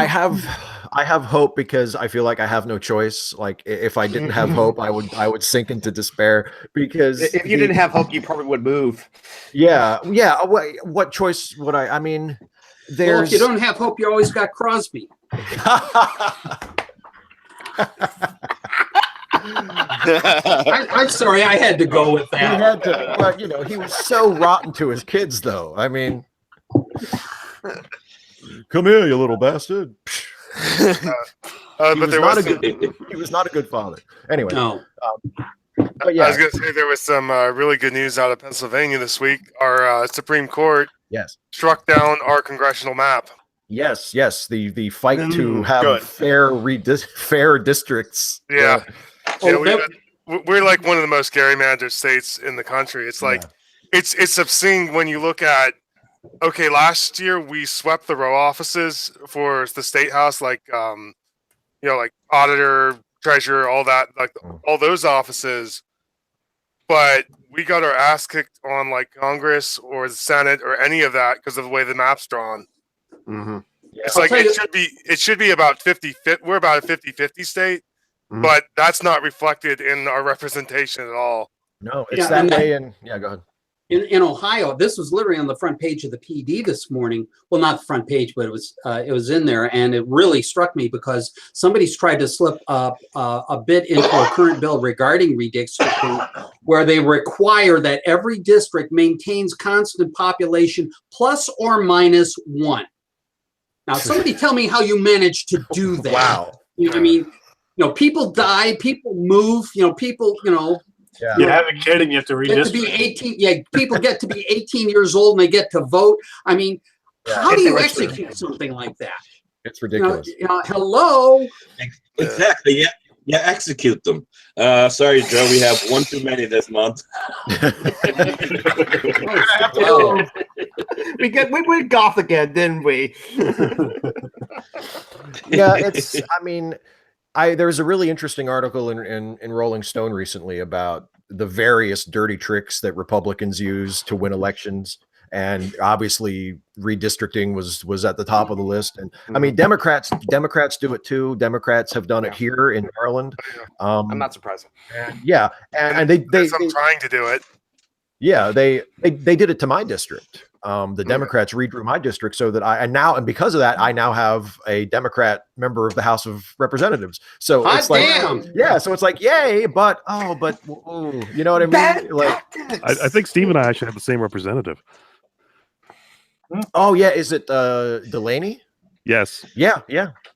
have hope because I feel like I have no choice. Like if I didn't have hope, I would sink into despair, because if you didn't have hope, you probably would move. Yeah. What choice would I mean, well, if you don't have hope, you always got Crosby. I'm sorry, I had to go with that. He had to, but he was so rotten to his kids, though. I mean, come here, you little bastard. But he was not a good father. Anyway, no. But yeah, I was going to say there was some really good news out of Pennsylvania this week. Our Supreme Court struck down our congressional map. Yes. The fight to have fair districts. Yeah. We're like one of the most gerrymandered states in the country. It's like it's obscene when you look at. Okay, last year we swept the row offices for the state house, like like auditor, treasurer, all that, like all those offices. But we got our ass kicked on like Congress or the Senate or any of that because of the way the map's drawn. Mm-hmm. Yeah. It's like it should be about 50. We're about a 50-50 state, but that's not reflected in our representation at all. No, it's that way. And go ahead. In Ohio, this was literally on the front page of the PD this morning. Well, not the front page, but it was in there, and it really struck me because somebody's tried to slip a bit into a current bill regarding redistricting, where they require that every district maintains constant population plus or minus 1. Now, somebody tell me how you managed to do that. Wow. I mean, people die, people move, people, Yeah. You have a kid and you have to redistrict. To be 18, people get to be 18 years old and they get to vote. I mean, how do you execute something like that? It's ridiculous. Hello. Exactly. Yeah. Yeah, execute them. Sorry, Joe, we have one too many this month. Oh, we went goth again, didn't we? Yeah, it's. I mean, there was a really interesting article in Rolling Stone recently about the various dirty tricks that Republicans use to win elections, and obviously redistricting was at the top of the list. And I mean, Democrats do it too. Democrats have done it here in Maryland. I'm not surprised. Yeah, and they I'm trying to do it. yeah, they did it to my district. The Democrats redrew my district so that and because of that, I now have a Democrat member of the House of Representatives. So it's like, yeah, so it's like, yay, but ooh, you know what I mean? Like, I think Steve and I actually have the same representative. oh yeah, is it Delaney? Yes. Yeah.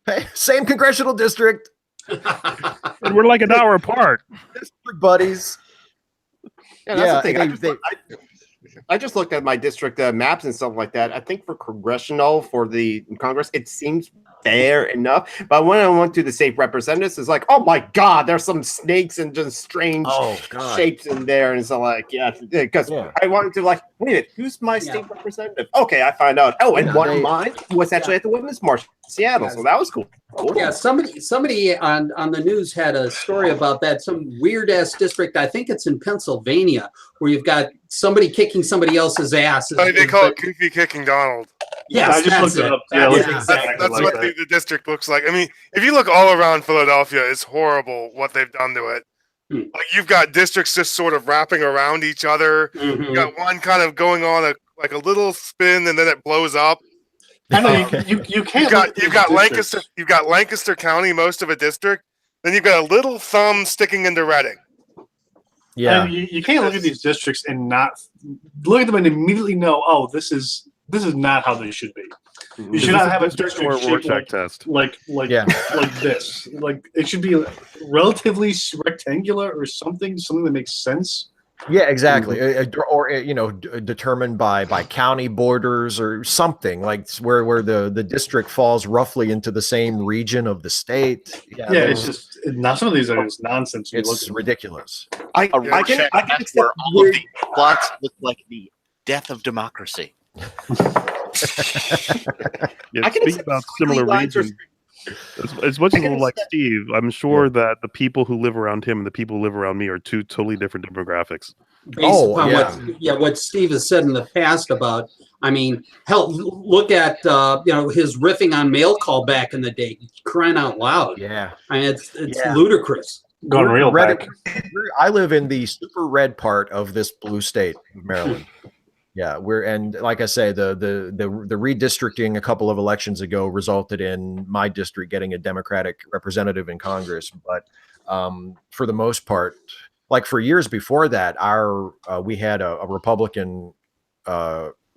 Hey, same congressional district. And we're like an hour apart. District buddies. Yeah, that's the thing. I just looked at my district maps and stuff like that. I think for congressional, for the Congress, it seems fair enough. But when I went to the state representatives, it's like, oh my God, there's some snakes and just strange shapes in there. And so like, because I wanted to like, wait a minute, who's my state representative? Okay, I find out. Oh, and one of mine was actually at the Women's March in Seattle. So that was cool. Yeah, somebody on the news had a story about that, some weird ass district. I think it's in Pennsylvania, where you've got somebody kicking somebody else's ass. They call it Goofy Kicking Donald. Yes, I just looked it up. Yeah, that's what the district looks like. I mean, if you look all around Philadelphia, it's horrible what they've done to it. Like you've got districts just sort of wrapping around each other. You got one kind of going on like a little spin, and then it blows up. I know you can't. You've got Lancaster. You've got Lancaster County, most of a district. Then you've got a little thumb sticking into Reading. Yeah, and you can't look at these districts and not look at them and immediately know, oh, this is not how they should be. You should not have a district shaped like this. Like it should be relatively rectangular or something that makes sense. Yeah, exactly. Or determined by county borders or something like where the district falls roughly into the same region of the state. Yeah, it's just now some of these are just nonsense. It's ridiculous. I can accept where all of the plots look like the death of democracy. Speaking about similar regions, as much as I like Steve, I'm sure that the people who live around him and the people who live around me are two totally different demographics. Based upon what Steve has said in the past about, I mean, hell, look at his riffing on mail call back in the day, crying out loud. Yeah, I mean, it's ludicrous. Going real back. I live in the super red part of this blue state, Maryland. Yeah, and like I say, the redistricting a couple of elections ago resulted in my district getting a Democratic representative in Congress. But for the most part, like for years before that, we had a Republican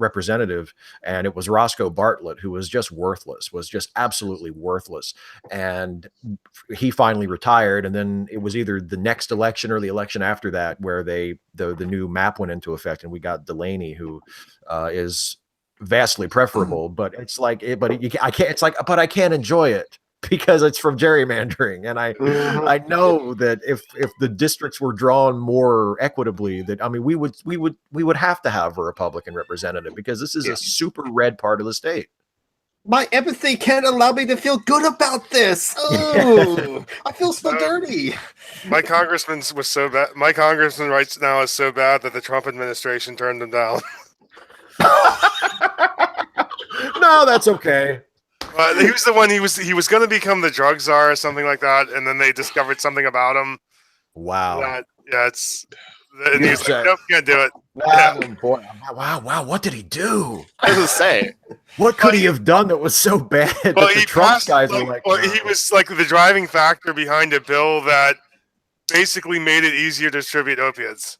representative, and it was Roscoe Bartlett, who was just worthless, was just absolutely worthless. And he finally retired, and then it was either the next election or the election after that where the new map went into effect, and we got Delaney, who is vastly preferable. But it's like, I can't. It's like, but I can't enjoy it because it's from gerrymandering, and I know that if the districts were drawn more equitably, that I mean we would have to have a Republican representative because this is a super red part of the state. My empathy can't allow me to feel good about this. Oh, I feel so dirty. My congressman was so bad. My congressman right now is so bad that the Trump administration turned him down. No, that's okay. He was the one. He was going to become the drug czar or something like that, and then they discovered something about him. Wow. He's like, nope, can't do it. Wow, boy. Wow. What did he do? I was going to say, what could he have done that was so bad that the Trump guys were like? Well, he was like the driving factor behind a bill that basically made it easier to distribute opiates.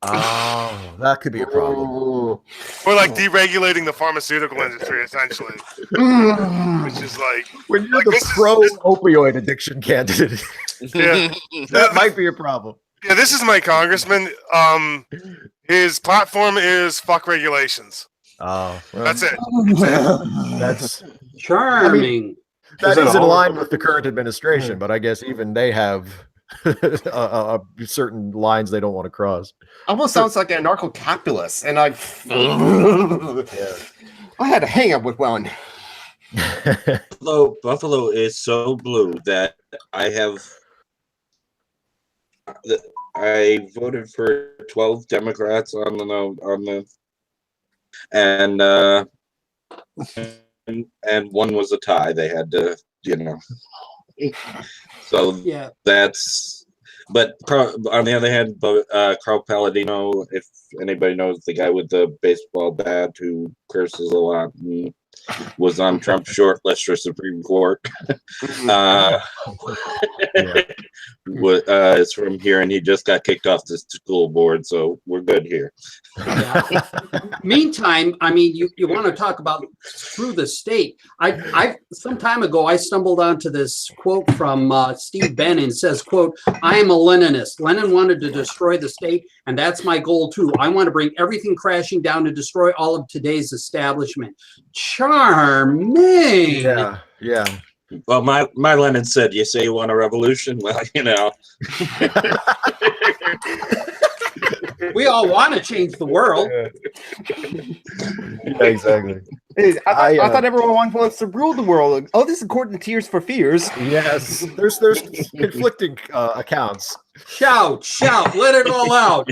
Oh, that could be a problem. Or like deregulating the pharmaceutical industry, essentially. Which is like when you're the pro-opioid addiction candidate, that might be a problem. Yeah, this is my congressman. His platform is fuck regulations. Oh, well, that's it. That's charming. That that is a in whole- line with the current administration, but I guess even they have certain lines they don't want to cross. Almost sounds like an anarcho-capitalist, and I had a hang up with one. Buffalo is so blue that I voted for 12 Democrats on the and one was a tie. They had to, So Yeah. that's. But on the other hand, Carl Palladino, if anybody knows the guy with the baseball bat who curses a lot, and was on Trump's short list for Supreme Court. Is from here, and he just got kicked off the school board, so we're good here. Yeah. Meantime, I mean, you want to talk about through the state. I some time ago I stumbled onto this quote from Steve Bannon. It says, "quote I am a Leninist. Lenin wanted to destroy the state, and that's my goal too. I want to bring everything crashing down to destroy all of today's establishment." Charming. Yeah, yeah. Well, my Lenin said, "You say you want a revolution? Well, We all want to change the world. Yeah, exactly. I thought everyone wants to rule the world. Oh, this is according to Tears for Fears. Yes, there's conflicting accounts. Shout, let it all out.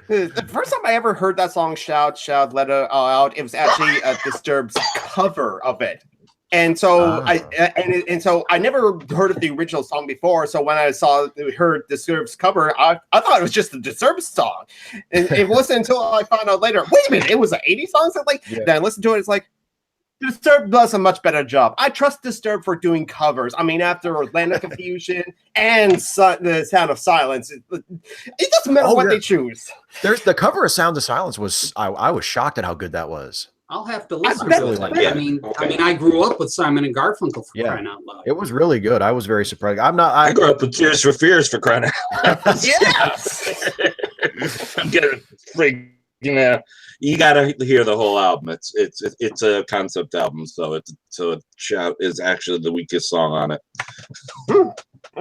The first time I ever heard that song, Shout, Let It All Out, it was actually a Disturbed's cover of it. And so I never heard of the original song before. So when I heard Disturbed's cover, I thought it was just the Disturbed song. And it wasn't until I found out later, wait a minute, it was an 80s song? So then I listened to it, it's like, Disturbed does a much better job. I trust Disturbed for doing covers. I mean, after Land of Confusion and the Sound of Silence, it doesn't matter what they choose. There's the cover of Sound of Silence was I was shocked at how good that was. I'll have to listen to it. I mean, I grew up with Simon and Garfunkel for crying out loud. It was really good. I was very surprised. I grew up with Tears for Fears for crying out. Yes. I'm getting freaking out. You gotta hear the whole album. It's a concept album, so Shout is actually the weakest song on it.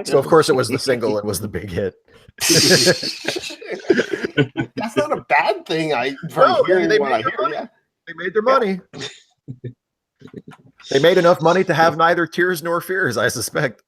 So of course it was the single. It was the big hit. That's not a bad thing. They made their money. They made enough money to have neither tears nor fears, I suspect.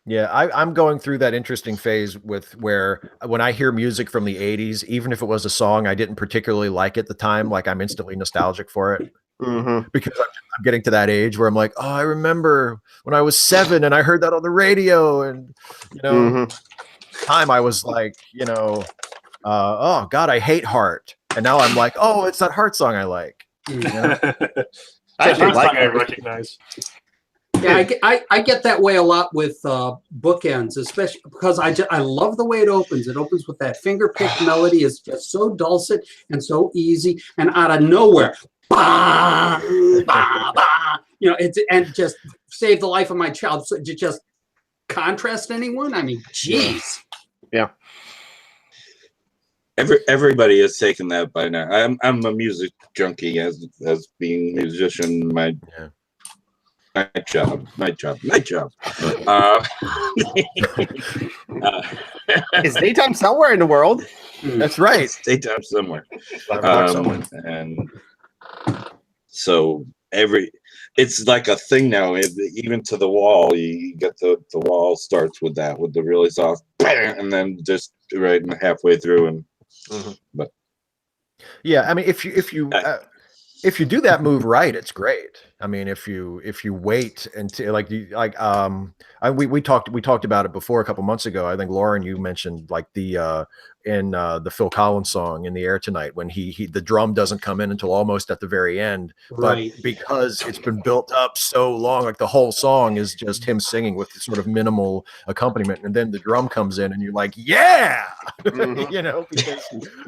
Yeah, I'm going through that interesting phase where when I hear music from the 80s, even if it was a song I didn't particularly like at the time, like I'm instantly nostalgic for it. Mm-hmm. Because I'm getting to that age where I'm like, oh, I remember when I was 7 and I heard that on the radio, and time I was like, oh God, I hate Heart, and now I'm like, oh, it's that Heart song I like. I recognize. Yeah, I get that way a lot with bookends, especially because I love the way it opens. It opens with that finger-picked melody. It's just so dulcet and so easy, and out of nowhere, bah, bah, bah, and just save the life of my child. So to just contrast anyone, I mean, jeez. Yeah. Everybody has taken that by now. I'm a music junkie as being a musician. My job. It's daytime somewhere in the world. That's right. It's daytime somewhere. And so it's like a thing now. Even to the wall, you get the wall starts with that, with the really soft, and then just right halfway through, and but yeah, I mean, if you do that move right, it's great. I mean, if you wait until we talked about it before a couple months ago. I think Lauren, you mentioned like the Phil Collins song "In the Air Tonight" when the drum doesn't come in until almost at the very end, right? But because it's been built up so long, like the whole song is just him singing with sort of minimal accompaniment, and then the drum comes in, and you're like, yeah, because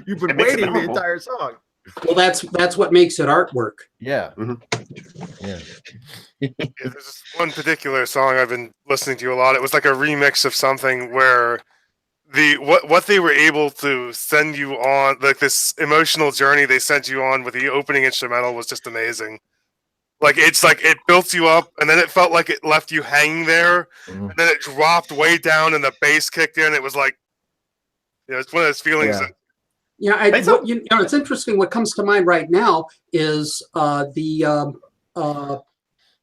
you've been waiting the entire song. Well, that's what makes it artwork. Yeah. Yeah. There's this one particular song I've been listening to a lot. It was like a remix of something where what they were able to send you on, like this emotional journey they sent you on with the opening instrumental was just amazing. Like it's like it built you up, and then it felt like it left you hanging there, and then it dropped way down, and the bass kicked in. It was like, it's one of those feelings. Yeah, you know, it's interesting. What comes to mind right now is the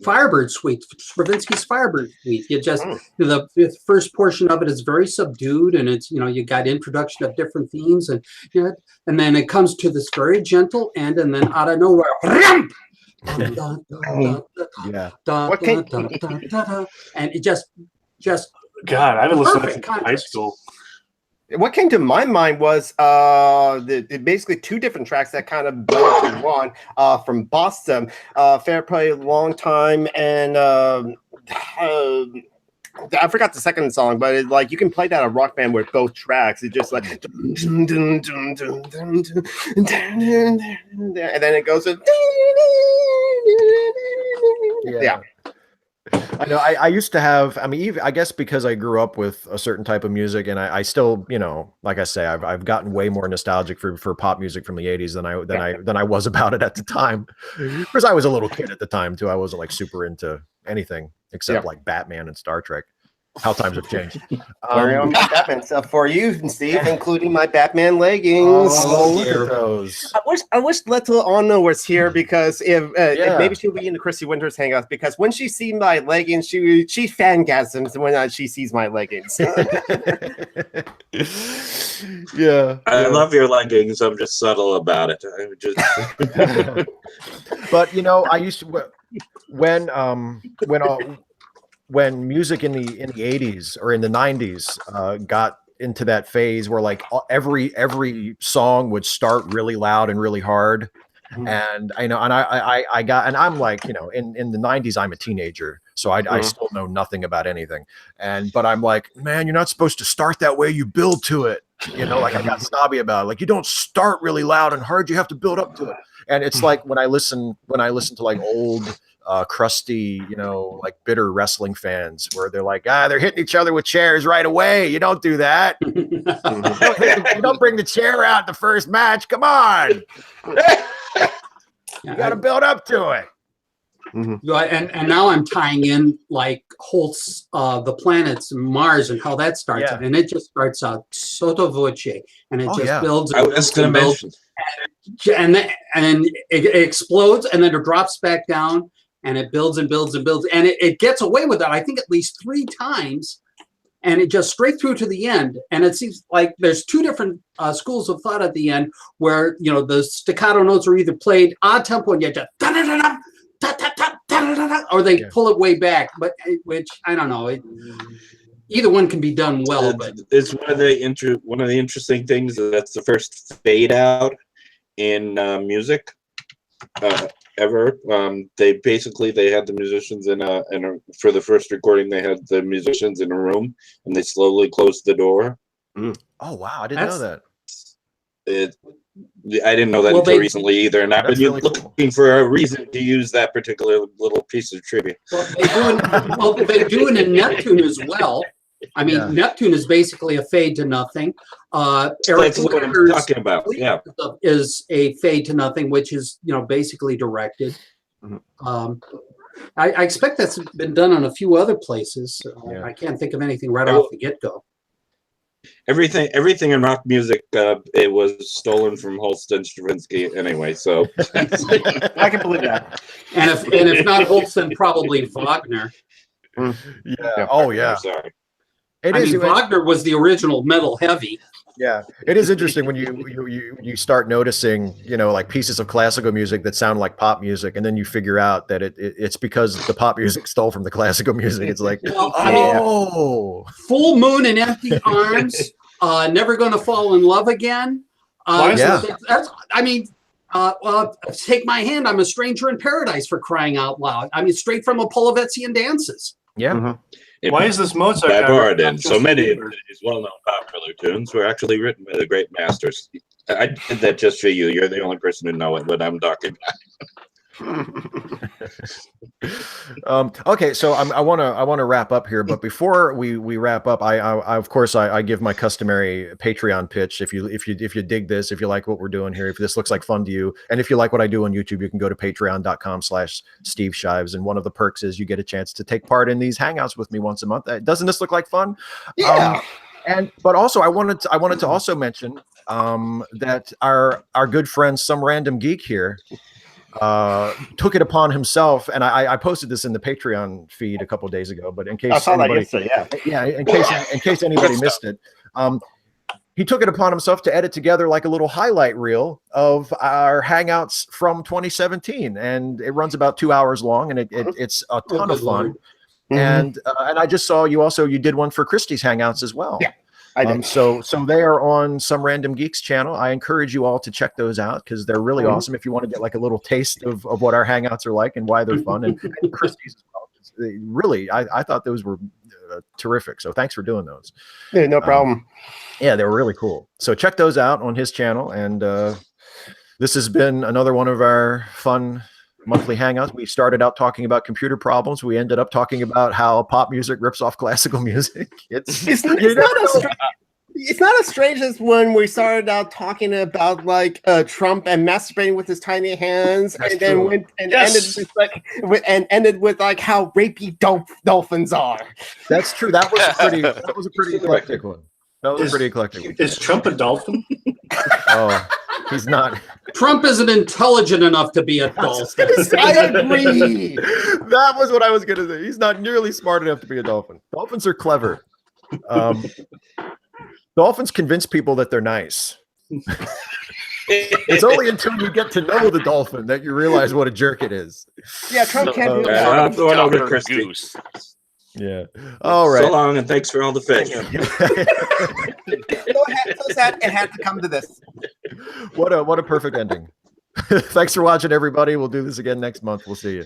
Firebird Suite, Stravinsky's Firebird Suite. You just the first portion of it is very subdued, and it's, you know, you got introduction of different themes, and you know, and then it comes to this very gentle end, and then out of nowhere, and it just God, I haven't listened to that since high school. What came to my mind was basically two different tracks that kind of blend into one from Boston, Fair Play, Long Time, and I forgot the second song, but it's like you can play that at Rock Band with both tracks. It's just like, and then it goes, yeah. I know. I used to have. I mean, even, I guess because I grew up with a certain type of music, and I still, you know, like I say, I've gotten way more nostalgic for pop music from the '80s than I was about it at the time. Because I was a little kid at the time too. I wasn't like super into anything except like Batman and Star Trek. How times have changed. Very own Batman stuff for you, Steve, including my Batman leggings. Oh, look at those. I wish Little Anna was here, because if maybe she'll be in the Chrissy Winters Hangouts, because when she sees my leggings, she fangasms when she sees my leggings. I love your leggings. I'm just subtle about it. I just But you know, I used to when music in the 80s or in the 90s got into that phase where like every song would start really loud and really hard. And I know, and I got, and I'm like, you know, in the 90s, I'm a teenager, so I still know nothing about anything. But I'm like, man, you're not supposed to start that way. You build to it. You know, like I got snobby about it. Like, you don't start really loud and hard. You have to build up to it. And it's like when I listen to like old, crusty, you know, like bitter wrestling fans where they're like, they're hitting each other with chairs right away. You don't do that. You don't bring the chair out the first match. Come on. You got to build up to it. And now I'm tying in like Holt's the planets, Mars, and how that starts, and it just starts out sotto voce, and it builds. I was going to mention, and it explodes, and then it drops back down, and it builds and builds and builds, and it gets away with that. I think at least 3 times, and it just straight through to the end. And it seems like there's 2 different schools of thought at the end, where, you know, the staccato notes are either played odd tempo and you just or they pull it way back, but which I don't know. Either one can be done well, but it's one of the interesting things. That's the first fade out in music ever. They had the musicians for the first recording. They had the musicians in a room, and they slowly closed the door. Oh wow, I didn't know that. I didn't know that until recently either, and I've been looking for a reason to use that particular little piece of trivia. Well, they do it in Neptune as well. I mean, Neptune is basically a fade to nothing. That's what I'm talking about. Yeah, is a fade to nothing, which is, you know, basically directed. I expect that's been done on a few other places. I can't think of anything right off the get-go. Everything in rock music, it was stolen from Holst and Stravinsky anyway. So I can believe that. And if not Holst, then probably Wagner. Yeah. Oh yeah. Sorry. Wagner was the original metal heavy. Yeah, it is interesting when you start noticing, you know, like pieces of classical music that sound like pop music, and then you figure out that it's because the pop music stole from the classical music. It's like, Full Moon and Empty Arms, Never Gonna Fall in Love Again. Take My Hand, I'm a Stranger in Paradise, for crying out loud. I mean, straight from a Polovetzian dances. Yeah. Why is this Mozart? Bavard and so many of these well-known popular tunes were actually written by the great masters. I did that just for you. You're the only person who know it, but I'm talking about. Okay, so I want to wrap up here, but before we wrap up, I of course I give my customary Patreon pitch. If you dig this, if you like what we're doing here, if this looks like fun to you, and if you like what I do on YouTube, you can go to patreon.com/Steve Shives, and one of the perks is you get a chance to take part in these hangouts with me once a month. Doesn't this look like fun? Yeah. But also I wanted to also mention that our good friend Some Random Geek here took it upon himself, and I posted this in the Patreon feed a couple of days ago, but in case anybody, in case anybody missed it, he took it upon himself to edit together like a little highlight reel of our hangouts from 2017, and it runs about 2 hours long, and it's a ton of fun. And I just saw you did one for Christie's Hangouts as well. Yeah, I did. So they are on Some Random Geeks channel. I encourage you all to check those out because they're really awesome. If you want to get like a little taste of what our Hangouts are like and why they're fun, and Christie's as well. Really, I thought those were terrific. So thanks for doing those. Yeah, no problem. Yeah, they were really cool. So check those out on his channel. And this has been another one of our fun monthly hangouts. We started out talking about computer problems. We ended up talking about how pop music rips off classical music. It's not as strange as when we started out talking about like Trump and masturbating with his tiny hands. That's and then true. Went and ended with like how rapey dolphins are. That's true. That was a pretty eclectic one. That was a pretty eclectic one. Is Trump a dolphin? Oh, he's not. Trump isn't intelligent enough to be a dolphin. I agree. That was what I was going to say. He's not nearly smart enough to be a dolphin. Dolphins are clever. Dolphins convince people that they're nice. It's only until you get to know the dolphin that you realize what a jerk it is. Yeah, Trump can't do I'm going over Christie. Goose. Yeah. All right. So long, and thanks for all the fish. It had to come to this. What a perfect ending. Thanks for watching, everybody. We'll do this again next month. We'll see you.